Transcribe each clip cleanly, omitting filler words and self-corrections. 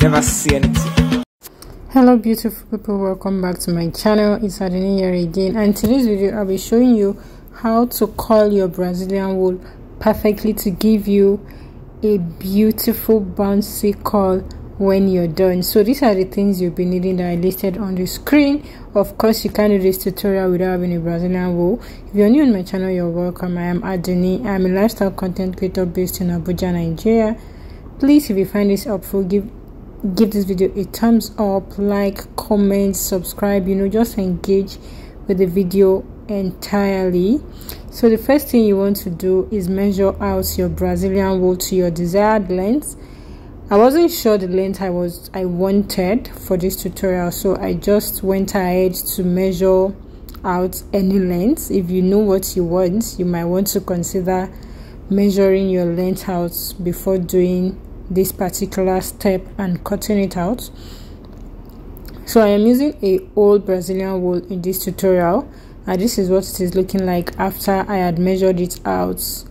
never see anything. Hello beautiful people, welcome back to my channel. It's Adeni here again, and in today's video I'll be showing you how to curl your Brazilian wool perfectly to give you a beautiful bouncy curl when you're done. So these are the things you'll be needing that I listed on the screen. Of course, you can't do this tutorial without having a Brazilian wool. If you're new on my channel, you're welcome. I am Adeni. I'm a lifestyle content creator based in Abuja, Nigeria. Please, if you find this helpful, give this video a thumbs up, like, comment, subscribe, just engage with the video entirely. So the first thing you want to do is measure out your Brazilian wool to your desired length. I wasn't sure the length I wanted for this tutorial, so I just went ahead to measure out any length. If you know what you want, you might want to consider measuring your length out before doing this particular step and cutting it out. So I am using a old Brazilian wool in this tutorial, and this is what it is looking like after I had measured it out.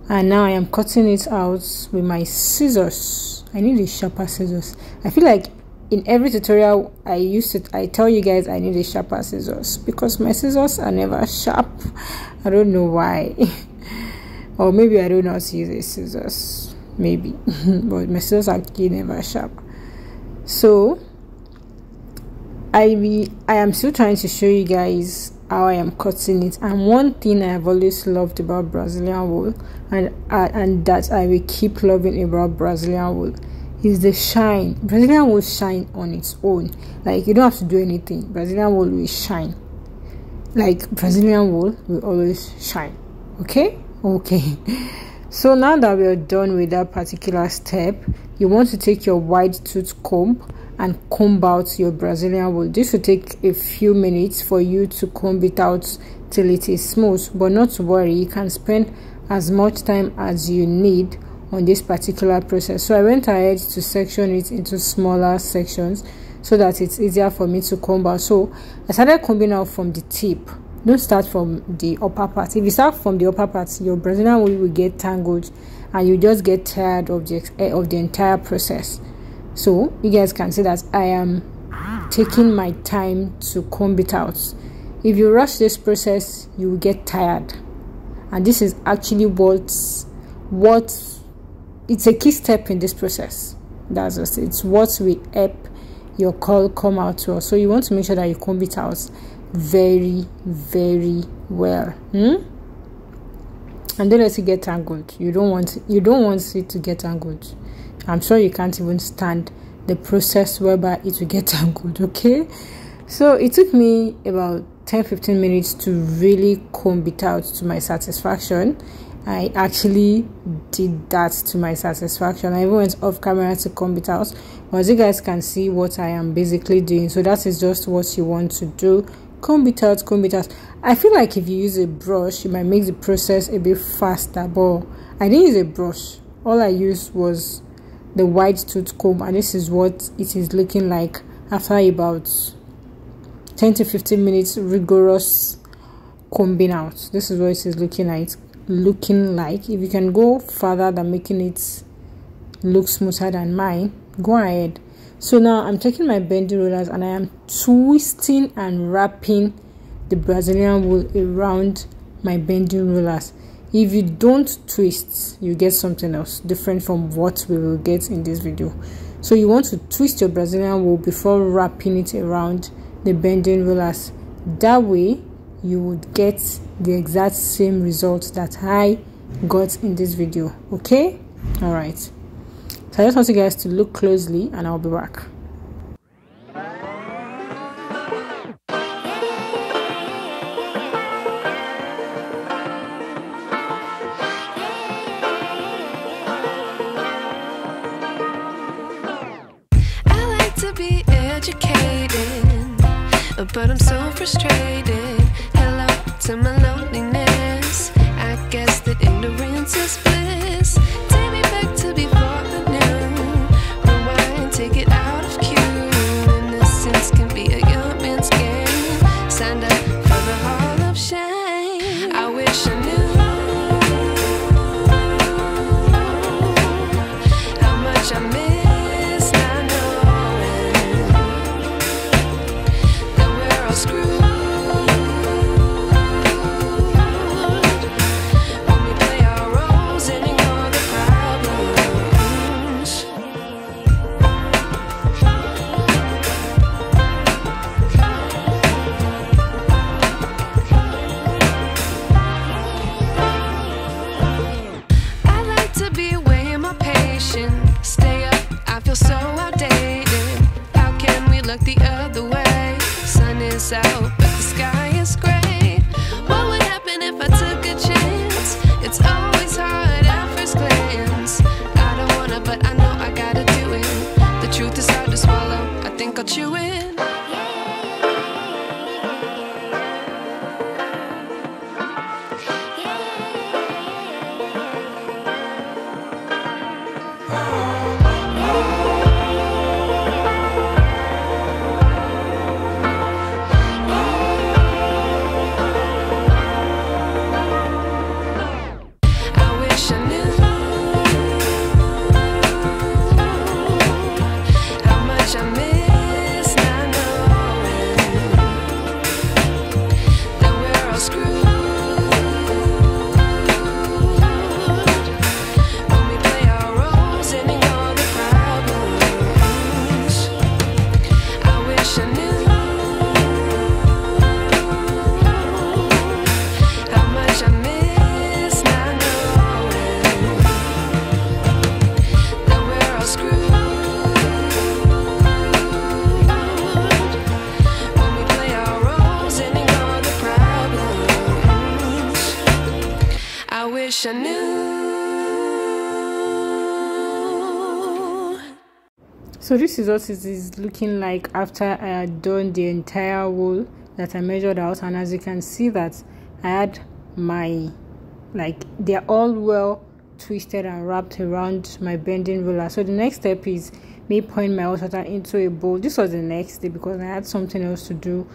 And now I am cutting it out with my scissors. I need a sharper scissors. I feel like in every tutorial I tell you guys I need a sharper scissors because my scissors are never sharp. I don't know why. Or maybe I don't know how to use a scissors, maybe. But my scissors are actually never sharp. So I am still trying to show you guys how I am cutting it. And one thing I have always loved about Brazilian wool, and that I will keep loving about Brazilian wool, is the shine. Brazilian wool shine on its own. Like, you don't have to do anything. Brazilian wool will shine. Like, Brazilian wool will always shine. Okay. So now that we are done with that particular step, you want to take your wide tooth comb and comb out your Brazilian wool. This will take a few minutes for you to comb it out till it is smooth, but not to worry, you can spend as much time as you need on this particular process. So I went ahead to section it into smaller sections so that it's easier for me to comb out. So I started combing out from the tip. Don't start from the upper part. If you start from the upper part, your Brazilian wool will get tangled and you just get tired of the entire process. So you guys can see that I am taking my time to comb it out. If you rush this process, you will get tired, and this is actually it's a key step in this process. That's just it's what will help your curl come out well. So you want to make sure that you comb it out very, very well. And don't let it get tangled. You don't want it to get tangled. I'm sure you can't even stand the process whereby it will get tangled. Okay, so it took me about 10-15 minutes to really comb it out to my satisfaction. I actually did that to my satisfaction. I even went off camera to comb it out, but as you guys can see what I am basically doing. So that is just what you want to do. Comb it out. I feel like if you use a brush, you might make the process a bit faster, but I didn't use a brush. All I used was the wide tooth comb, and this is what it is looking like after about 10 to 15 minutes rigorous combing out. This is what it is looking like. If you can go further than making it look smoother than mine, go ahead. So now I'm taking my bending rollers and I am twisting and wrapping the Brazilian wool around my bending rollers. If you don't twist, you get something else different from what we will get in this video. So you want to twist your Brazilian wool before wrapping it around the bending rollers. That way you would get the exact same result that I got in this video. Okay, all right. So I just want you guys to look closely and I'll be back. But I'm so frustrated. Hello to my loneliness. I guess that ignorance is bliss. Take me back to before I knew. Rewind, take it out of cue. Innocence can be a young man's game. Signed up for the hall of shame. I wish I knew how much I miss not brought you in. I knew. So this is what it is looking like after I had done the entire wool that I measured out, and as you can see that I had my, like, they're all well twisted and wrapped around my bending ruler. So the next step is me pouring my hot water into a bowl. This was the next day because I had something else to do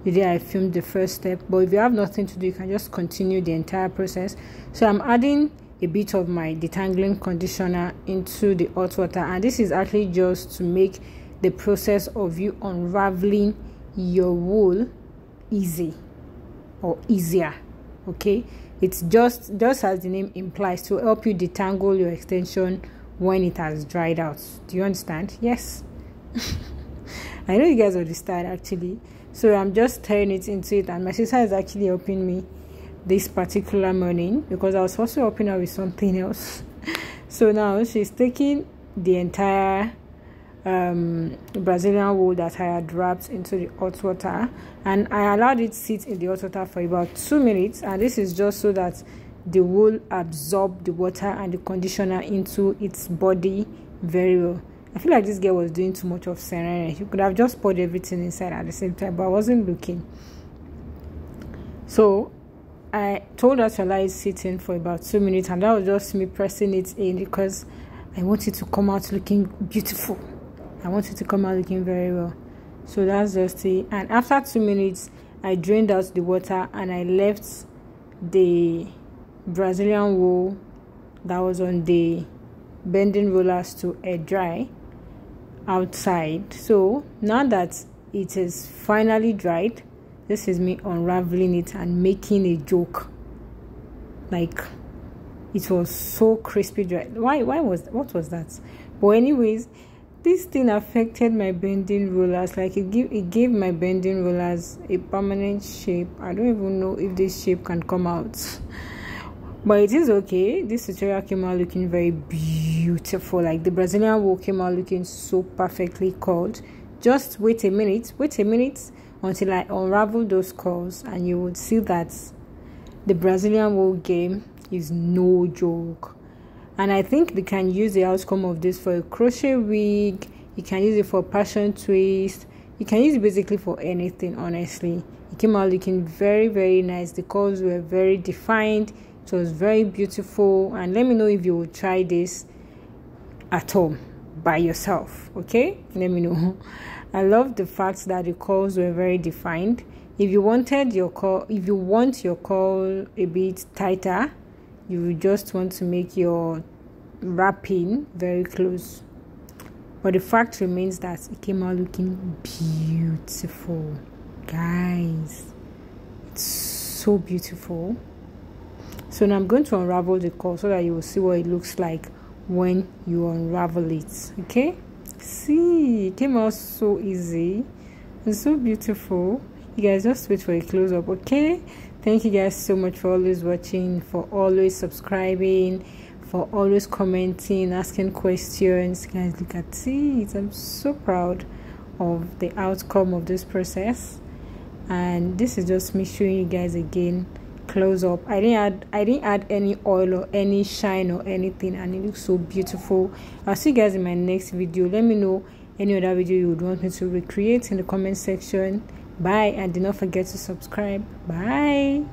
the day I filmed the first step, but if you have nothing to do, you can just continue the entire process. So I'm adding a bit of my detangling conditioner into the hot water, and this is actually just to make the process of you unraveling your wool easy or easier. Okay, it's just as the name implies, to help you detangle your extension when it has dried out. Do you understand? Yes. I know you guys understand actually. So I'm just turning it into it, and my sister is actually helping me this particular morning because I was supposed to helping her with something else. So now she's taking the entire Brazilian wool that I had wrapped into the hot water, and I allowed it sit in the hot water for about 2 minutes, and this is just so that the wool absorb the water and the conditioner into its body very well. I feel like this girl was doing too much of serene. She could have just poured everything inside at the same time, but I wasn't looking. So I told her to allow it sitting for about 2 minutes, and that was just me pressing it in because I want it to come out looking beautiful. I want it to come out looking very well. So that's just it. And after 2 minutes, I drained out the water and I left the Brazilian wool that was on the bending rollers to air dry outside. So now that it is finally dried, this is me unraveling it and making a joke. Like, it was so crispy dry. What was that? But anyways, this thing affected my bending rollers. Like, it gave my bending rollers a permanent shape. I don't even know if this shape can come out. But it is okay. This tutorial came out looking very beautiful. Like, the Brazilian wool came out looking so perfectly curled. Just wait a minute until I unravel those curls, and you would see that the Brazilian wool game is no joke. And I think they can use the outcome of this for a crochet wig. You can use it for passion twist. You can use it basically for anything, honestly. It came out looking very, very nice. The curls were very defined. It was very beautiful. And let me know if you will try this at home by yourself. Okay, let me know. I love the fact that the curls were very defined. If you wanted your curl, if you want your curl a bit tighter, you just want to make your wrapping very close. But the fact remains that it came out looking beautiful, guys. It's so beautiful. So now I'm going to unravel the curl so that you will see what it looks like when you unravel it. Okay, see, it came out so easy and so beautiful. You guys just wait for a close-up. Okay, thank you guys so much for always watching, for always subscribing, for always commenting, asking questions. Guys, look at it. I'm so proud of the outcome of this process, and this is just me showing you guys again close up. I didn't add any oil or any shine or anything, and it looks so beautiful. I'll see you guys in my next video. Let me know any other video you would want me to recreate in the comment section. Bye, and do not forget to subscribe. Bye.